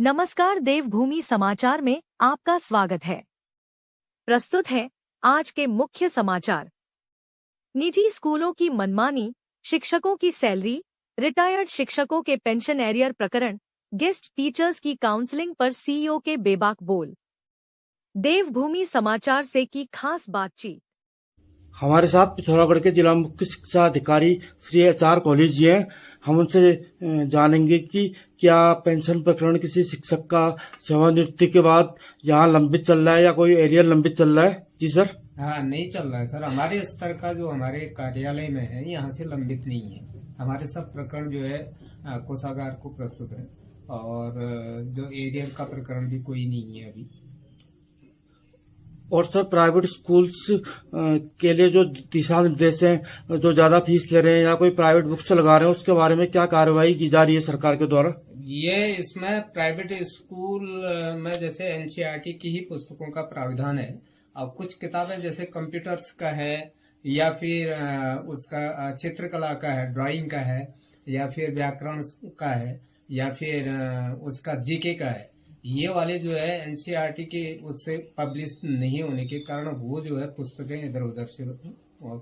नमस्कार, देवभूमि समाचार में आपका स्वागत है। प्रस्तुत है आज के मुख्य समाचार। निजी स्कूलों की मनमानी, शिक्षकों की सैलरी, रिटायर्ड शिक्षकों के पेंशन एरियर प्रकरण, गेस्ट टीचर्स की काउंसलिंग पर सीईओ के बेबाक बोल। देवभूमि समाचार से की खास बातचीत। हमारे साथ पिथौरागढ़ के जिला मुख्य शिक्षा अधिकारी श्री HR कॉलेज जी हैं। हम उनसे जानेंगे कि क्या पेंशन प्रकरण किसी शिक्षक का सेवानिवृत्ति के बाद यहाँ लंबित चल रहा है या कोई एरियर लंबित चल रहा है। जी सर। हाँ, नहीं चल रहा है सर। हमारे स्तर का जो हमारे कार्यालय में है यहाँ से लंबित नहीं है। हमारे सब प्रकरण जो है कोषागार को प्रस्तुत है और जो एरियर का प्रकरण भी कोई नहीं है अभी। और सर, प्राइवेट स्कूल्स के लिए जो दिशा निर्देश हैं, जो ज्यादा फीस ले रहे हैं या कोई प्राइवेट बुक्स लगा रहे हैं, उसके बारे में क्या कार्रवाई की जा रही है सरकार के द्वारा? ये इसमें प्राइवेट स्कूल में जैसे NCERT की ही पुस्तकों का प्रावधान है। और कुछ किताबें जैसे कंप्यूटर्स का है या फिर उसका चित्रकला का है, ड्राइंग का है या फिर व्याकरण का है या फिर उसका GK का है, ये वाले जो है NCERT के उससे पब्लिश नहीं होने के कारण वो जो है पुस्तकें इधर उधर से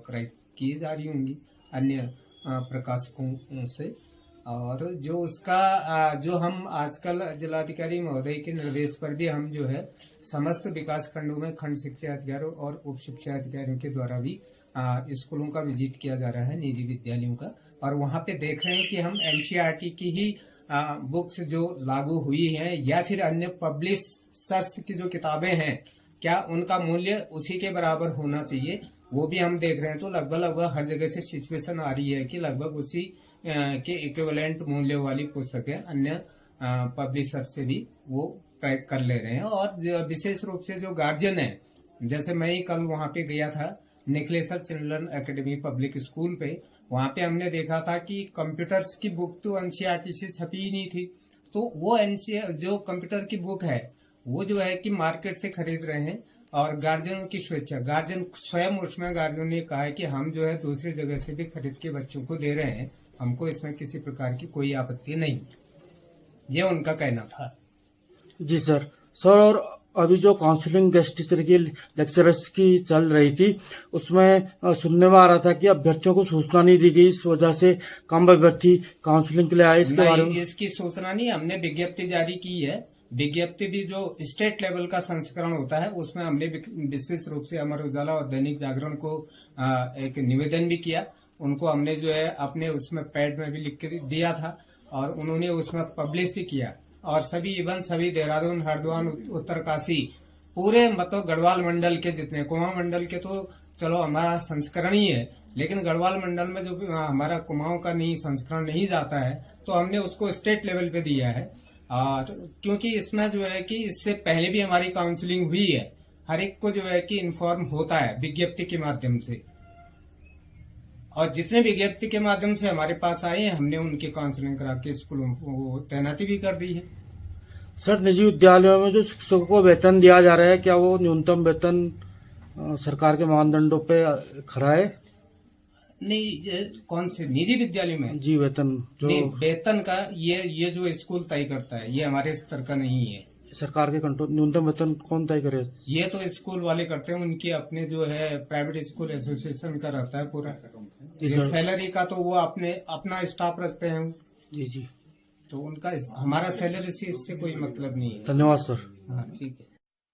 क्रय की जा रही होंगी अन्य प्रकाशकों से। और जो उसका जो हम आजकल जिलाधिकारी महोदय के निर्देश पर भी हम जो है समस्त विकास खंडों में खंड शिक्षा अधिकारियों और उप शिक्षा अधिकारियों के द्वारा भी स्कूलों का विजिट किया जा रहा है, निजी विद्यालयों का। और वहां पे देख रहे हैं कि हम NCERT की ही बुक्स जो लागू हुई हैं या फिर अन्य पब्लिशर्स की जो किताबें हैं, क्या उनका मूल्य उसी के बराबर होना चाहिए, वो भी हम देख रहे हैं। तो लगभग हर जगह से सिचुएशन आ रही है कि लगभग उसी के इक्विवेलेंट मूल्य वाली पुस्तकें अन्य पब्लिशर से भी वो क्रय कर ले रहे हैं। और विशेष रूप से जो गार्जियन है, जैसे मैं ही कल वहां पे गया था निकलेसर चिल्ड्रन एकेडमी पब्लिक स्कूल पे, वहां पे हमने देखा था कि कंप्यूटर्स की बुक तो NCERT से छपी ही नहीं थी। तो वो जो कंप्यूटर की बुक है वो जो है कि मार्केट से खरीद रहे हैं। और गार्जियनों की स्वेच्छा, गार्जियन स्वयं उसमें गार्जियन ने कहा है कि हम जो है दूसरी जगह से भी खरीद के बच्चों को दे रहे हैं, हमको इसमें किसी प्रकार की कोई आपत्ति नहीं, ये उनका कहना था। जी सर। और अभी जो काउंसलिंग गेस्ट टीचर की लेक्चरर्स की चल रही थी, उसमें सुनने में आ रहा था कि अभ्यर्थियों को सूचना नहीं दी गई, इस वजह से कम अभ्यर्थी काउंसलिंग के लिए आए। इसके बारे में इसकी सूचना नहीं, हमने विज्ञप्ति जारी की है। विज्ञप्ति भी जो स्टेट लेवल का संस्करण होता है उसमें हमने विशेष रूप से अमर उजाला और दैनिक जागरण को एक निवेदन भी किया। उनको हमने जो है अपने उसमें पैड में भी लिख के दिया था और उन्होंने उसमें पब्लिश भी किया। और सभी देहरादून, हरिद्वार, उत्तरकाशी, पूरे मतलब गढ़वाल मंडल के जितने, कुमाऊं मंडल के तो चलो हमारा संस्करण ही है, लेकिन गढ़वाल मंडल में जो हमारा कुमाऊं का नहीं संस्करण नहीं जाता है तो हमने उसको स्टेट लेवल पे दिया है। और क्योंकि इसमें जो है कि इससे पहले भी हमारी काउंसलिंग हुई है, हर एक को जो है कि इन्फॉर्म होता है विज्ञप्ति के माध्यम से। और जितने विज्ञप्ति के माध्यम से हमारे पास आए हैं हमने उनकी काउंसलिंग करा के स्कूलों को तैनाती भी कर दी है। सर, निजी विद्यालयों में जो शिक्षकों को वेतन दिया जा रहा है, क्या वो न्यूनतम वेतन सरकार के मानदंडों पे खरा है? नहीं, कौन से निजी विद्यालय में? जी, वेतन जो वेतन का ये जो स्कूल तय करता है, ये हमारे स्तर का नहीं है। सरकार के कंट्रोल न्यूनतम वेतन कौन तय करे? ये तो स्कूल वाले करते हैं, उनकी अपने जो है प्राइवेट स्कूल एसोसिएशन का रहता है पूरा। सैलरी का तो वो अपना स्टाफ रखते हैं। जी। तो उनका हमारा सैलरी से इससे कोई मतलब नहीं है। धन्यवाद सर। हाँ, ठीक है।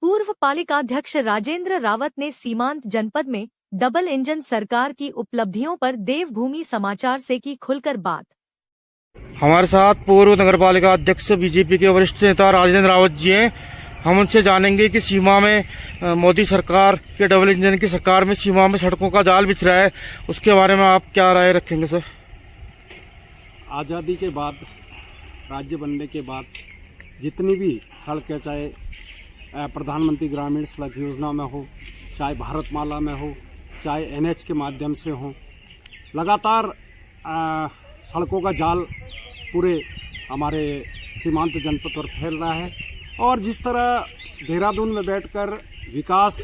पूर्व पालिकाध्यक्ष राजेंद्र रावत ने सीमांत जनपद में डबल इंजन सरकार की उपलब्धियों पर देवभूमि समाचार से की खुलकर बात। हमारे साथ पूर्व नगर पालिका अध्यक्ष बीजेपी के वरिष्ठ नेता राजेंद्र रावत जी हैं। हम उनसे जानेंगे कि सीमा में मोदी सरकार के डबल इंजन की सरकार में सीमा में सड़कों का जाल बिछ रहा है, उसके बारे में आप क्या राय रखेंगे सर? आज़ादी के बाद, राज्य बनने के बाद जितनी भी सड़कें, चाहे प्रधानमंत्री ग्रामीण सड़क योजना में हो, चाहे भारतमाला में हो, चाहे NH के माध्यम से हो, लगातार सड़कों का जाल पूरे हमारे सीमांत जनपद पर फैल रहा है। और जिस तरह देहरादून में बैठकर विकास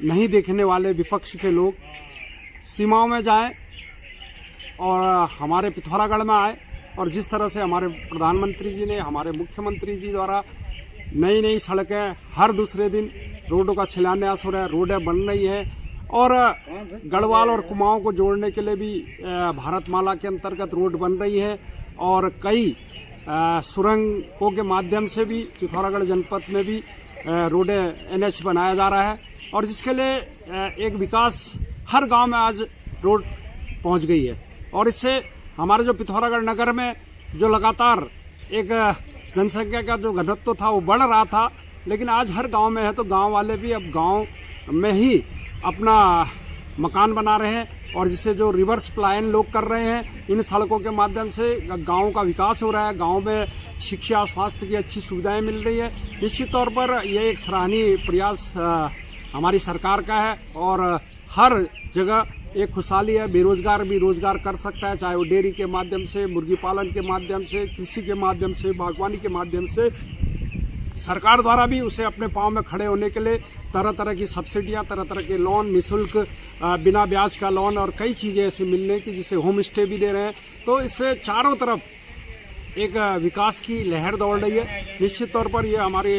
नहीं देखने वाले विपक्ष के लोग सीमाओं में जाएं और हमारे पिथौरागढ़ में आए और जिस तरह से हमारे प्रधानमंत्री जी ने, हमारे मुख्यमंत्री जी द्वारा नई नई सड़कें हर दूसरे दिन रोडों का शिलान्यास हो रहा है, रोडें बन रही हैं और गढ़वाल और कुमाऊं को जोड़ने के लिए भी भारतमाला के अंतर्गत रोड बन रही है और कई सुरंगों के माध्यम से भी पिथौरागढ़ जनपद में भी रोडें NH बनाया जा रहा है और जिसके लिए एक विकास हर गांव में आज रोड पहुंच गई है और इससे हमारे जो पिथौरागढ़ नगर में जो लगातार एक जनसंख्या का जो घनत्व था वो बढ़ रहा था, लेकिन आज हर गांव में है तो गांव वाले भी अब गांव में ही अपना मकान बना रहे हैं और जिससे जो रिवर्स पलायन लोग कर रहे हैं इन सड़कों के माध्यम से गांव का विकास हो रहा है, गांव में शिक्षा स्वास्थ्य की अच्छी सुविधाएं मिल रही है। निश्चित तौर पर यह एक सराहनीय प्रयास हमारी सरकार का है और हर जगह एक खुशहाली है। बेरोजगार भी रोजगार कर सकता है, चाहे वो डेयरी के माध्यम से, मुर्गी पालन के माध्यम से, कृषि के माध्यम से, बागवानी के माध्यम से। सरकार द्वारा भी उसे अपने पांव में खड़े होने के लिए तरह तरह की सब्सिडियां, तरह तरह के लोन, निःशुल्क बिना ब्याज का लोन और कई चीजें ऐसी मिलने की, जिसे होम स्टे भी दे रहे हैं। तो इससे चारों तरफ एक विकास की लहर दौड़ रही है। निश्चित तौर पर यह हमारी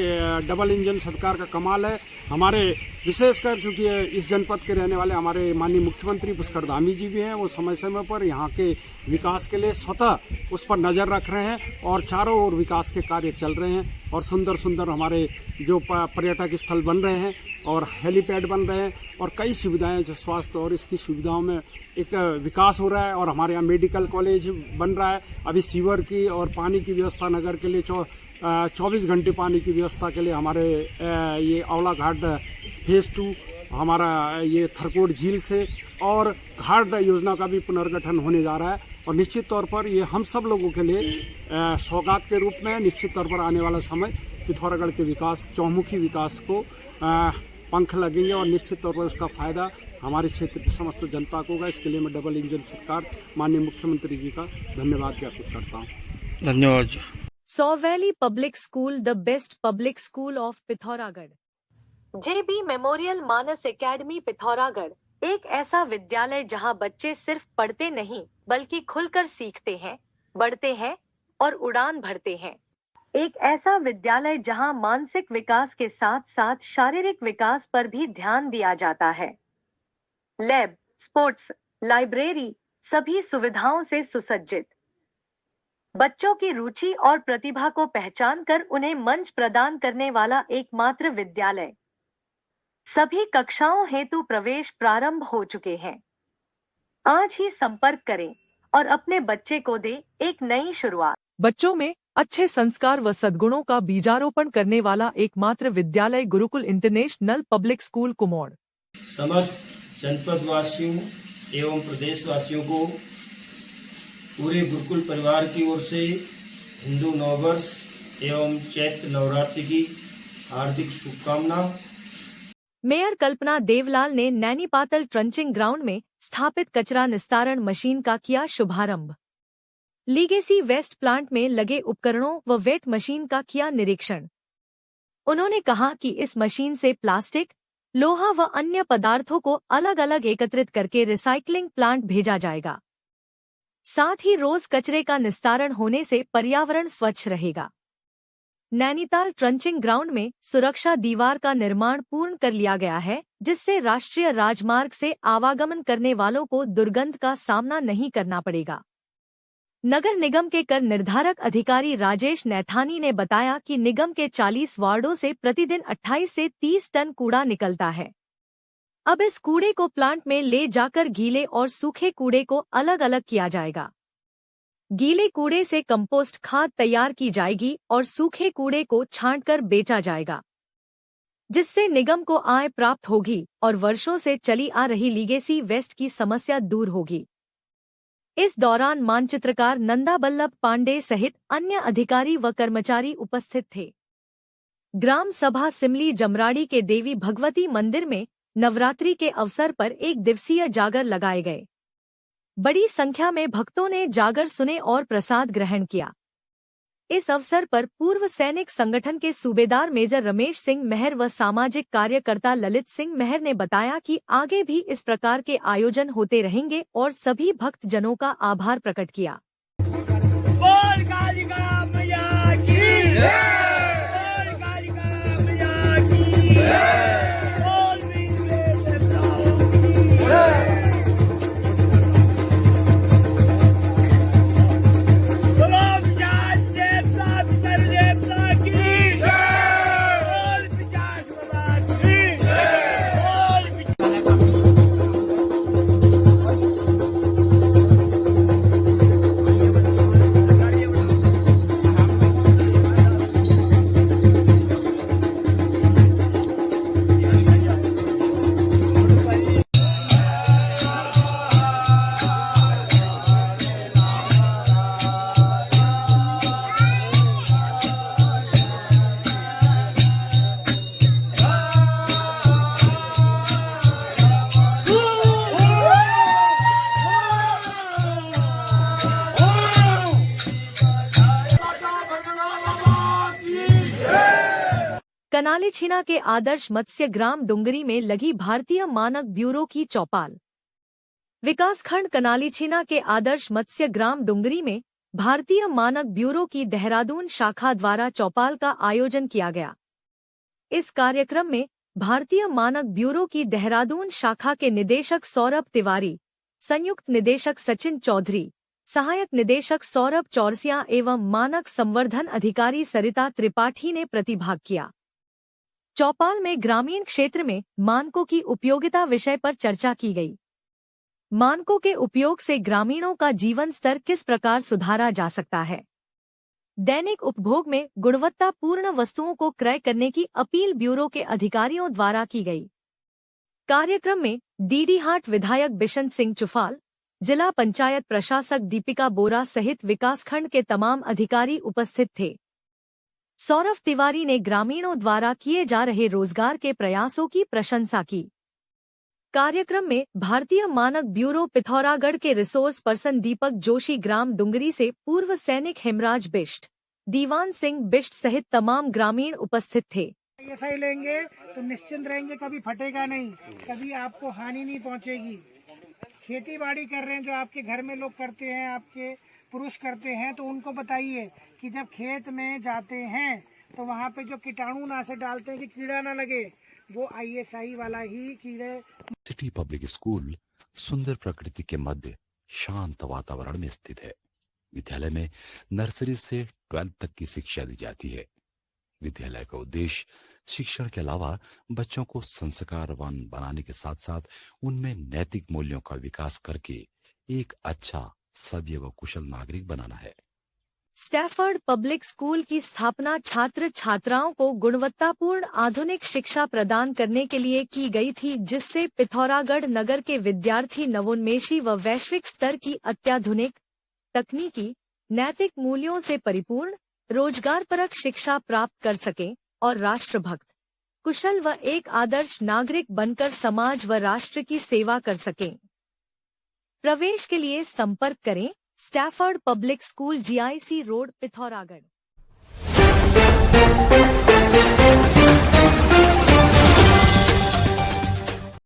डबल इंजन सरकार का कमाल है। हमारे विशेषकर क्योंकि इस जनपद के रहने वाले हमारे माननीय मुख्यमंत्री पुष्कर धामी जी भी हैं, वो समय समय पर यहाँ के विकास के लिए स्वतः उस पर नजर रख रहे हैं और चारों ओर विकास के कार्य चल रहे हैं और सुंदर सुंदर हमारे जो पर्यटक स्थल बन रहे हैं और हेलीपैड बन रहे हैं और कई सुविधाएं, जो स्वास्थ्य और इसकी सुविधाओं में एक विकास हो रहा है और हमारे यहाँ मेडिकल कॉलेज बन रहा है। अभी सीवर की और पानी की व्यवस्था नगर के लिए 24 घंटे पानी की व्यवस्था के लिए हमारे ये औला घाट फेज 2 हमारा ये थरकोट झील से और घाट योजना का भी पुनर्गठन होने जा रहा है और निश्चित तौर पर ये हम सब लोगों के लिए सौगात के रूप में निश्चित तौर पर आने वाला समय पिथौरागढ़ के विकास, चौमुखी विकास को पंख लगेंगे और निश्चित तौर पर उसका फायदा हमारे क्षेत्र की समस्त जनता को होगा। इसके लिए मैं डबल इंजन सरकार माननीय मुख्यमंत्री जी का धन्यवाद ज्ञापित करता हूँ। धन्यवाद। सौ valley public school, the best public school of Pithoragarh. JB memorial Manas academy Pithoragarh एक ऐसा विद्यालय जहां बच्चे सिर्फ पढ़ते नहीं बल्कि खुलकर सीखते हैं, बढ़ते हैं और उड़ान भरते हैं। एक ऐसा विद्यालय जहां मानसिक विकास के साथ साथ शारीरिक विकास पर भी ध्यान दिया जाता है। लैब, स्पोर्ट्स, लाइब्रेरी सभी सुविधाओं से सुसज्जित। बच्चों की रुचि और प्रतिभा को पहचान कर उन्हें मंच प्रदान करने वाला एकमात्र विद्यालय। सभी कक्षाओं हेतु प्रवेश प्रारंभ हो चुके हैं। आज ही संपर्क करें और अपने बच्चे को दे एक नई शुरुआत। बच्चों में अच्छे संस्कार व सद्गुणों का बीजारोपण करने वाला एकमात्र विद्यालय गुरुकुल इंटरनेशनल पब्लिक स्कूल कुमोड़। समस्त जनपद वासियों एवं प्रदेशवासियों को पूरे गुरुकुल परिवार की ओर से हिंदू नववर्ष एवं चैत्र नवरात्रि की हार्दिक शुभकामना। मेयर कल्पना देवलाल ने नैनीपातल ट्रंचिंग ग्राउंड में स्थापित कचरा निस्तारण मशीन का किया शुभारंभ। लीगेसी वेस्ट प्लांट में लगे उपकरणों व वेट मशीन का किया निरीक्षण। उन्होंने कहा कि इस मशीन से प्लास्टिक, लोहा व अन्य पदार्थों को अलग अलग एकत्रित करके रिसाइकलिंग प्लांट भेजा जाएगा। साथ ही रोज कचरे का निस्तारण होने से पर्यावरण स्वच्छ रहेगा। नैनीताल ट्रंचिंग ग्राउंड में सुरक्षा दीवार का निर्माण पूर्ण कर लिया गया है, जिससे राष्ट्रीय राजमार्ग से आवागमन करने वालों को दुर्गंध का सामना नहीं करना पड़ेगा। नगर निगम के कर निर्धारक अधिकारी राजेश नैथानी ने बताया कि निगम के 40 वार्डों से प्रतिदिन 28 से 30 टन कूड़ा निकलता है। अब इस कूड़े को प्लांट में ले जाकर गीले और सूखे कूड़े को अलग अलग किया जाएगा। गीले कूड़े से कंपोस्ट खाद तैयार की जाएगी और सूखे कूड़े को छांटकर बेचा जाएगा, जिससे निगम को आय प्राप्त होगी और वर्षों से चली आ रही लीगेसी वेस्ट की समस्या दूर होगी। इस दौरान मानचित्रकार नंदा बल्लभ पांडे सहित अन्य अधिकारी व कर्मचारी उपस्थित थे। ग्राम सभा सिमली जमराड़ी के देवी भगवती मंदिर में नवरात्रि के अवसर पर एक दिवसीय जागर लगाए गए। बड़ी संख्या में भक्तों ने जागर सुने और प्रसाद ग्रहण किया। इस अवसर पर पूर्व सैनिक संगठन के सूबेदार मेजर रमेश सिंह मेहर व सामाजिक कार्यकर्ता ललित सिंह मेहर ने बताया कि आगे भी इस प्रकार के आयोजन होते रहेंगे और सभी भक्तजनों का आभार प्रकट किया। कनालीछिना के आदर्श मत्स्य ग्राम डुंगरी में लगी भारतीय मानक ब्यूरो की चौपाल। विकासखंड कनालीछिना के आदर्श मत्स्य ग्राम डुंगरी में भारतीय मानक ब्यूरो की देहरादून शाखा द्वारा चौपाल का आयोजन किया गया। इस कार्यक्रम में भारतीय मानक ब्यूरो की देहरादून शाखा के निदेशक सौरभ तिवारी, संयुक्त निदेशक सचिन चौधरी, सहायक निदेशक सौरभ चौरसिया एवं मानक संवर्धन अधिकारी सरिता त्रिपाठी ने प्रतिभाग किया। चौपाल में ग्रामीण क्षेत्र में मानकों की उपयोगिता विषय पर चर्चा की गई। मानकों के उपयोग से ग्रामीणों का जीवन स्तर किस प्रकार सुधारा जा सकता है। दैनिक उपभोग में गुणवत्तापूर्ण वस्तुओं को क्रय करने की अपील ब्यूरो के अधिकारियों द्वारा की गई। कार्यक्रम में डीडीहाट विधायक बिशन सिंह चुफाल, जिला पंचायत प्रशासक दीपिका बोरा सहित विकासखंड के तमाम अधिकारी उपस्थित थे। सौरभ तिवारी ने ग्रामीणों द्वारा किए जा रहे रोजगार के प्रयासों की प्रशंसा की। कार्यक्रम में भारतीय मानक ब्यूरो पिथौरागढ़ के रिसोर्स पर्सन दीपक जोशी, ग्राम डुंगरी से पूर्व सैनिक हेमराज बिष्ट, दीवान सिंह बिष्ट सहित तमाम ग्रामीण उपस्थित थे। ऐसा ही लेंगे तो निश्चिंत रहेंगे, कभी फटेगा नहीं, कभी आपको हानि नहीं पहुंचेगी। खेती बाड़ी कर रहे हैं जो आपके घर में लोग करते हैं, आपके पुरुष करते हैं, तो उनको बताइए कि जब खेत में जाते हैं तो वहाँ पे जो कीटाणुनाशक डालते हैं कि कीड़ा ना लगे, वो ISI वाला ही कीड़े। सिटी पब्लिक स्कूल सुंदर प्रकृति के मध्य शांत वातावरण में स्थित है। विद्यालय में नर्सरी से 12th तक की शिक्षा दी जाती है। विद्यालय का उद्देश्य शिक्षण के अलावा बच्चों को संस्कारवान बनाने के साथ साथ उनमें नैतिक मूल्यों का विकास करके एक अच्छा, सभ्य व कुशल नागरिक बनाना है। स्टैफर्ड पब्लिक स्कूल की स्थापना छात्र छात्राओं को गुणवत्तापूर्ण आधुनिक शिक्षा प्रदान करने के लिए की गई थी, जिससे पिथौरागढ़ नगर के विद्यार्थी नवोन्मेषी व वैश्विक स्तर की अत्याधुनिक तकनीकी, नैतिक मूल्यों से परिपूर्ण, रोजगारपरक शिक्षा प्राप्त कर सकें और राष्ट्रभक्त, कुशल व एक आदर्श नागरिक बनकर समाज व राष्ट्र की सेवा कर सकें। प्रवेश के लिए संपर्क करें Stafford public school, GIC road, Pithoragarh.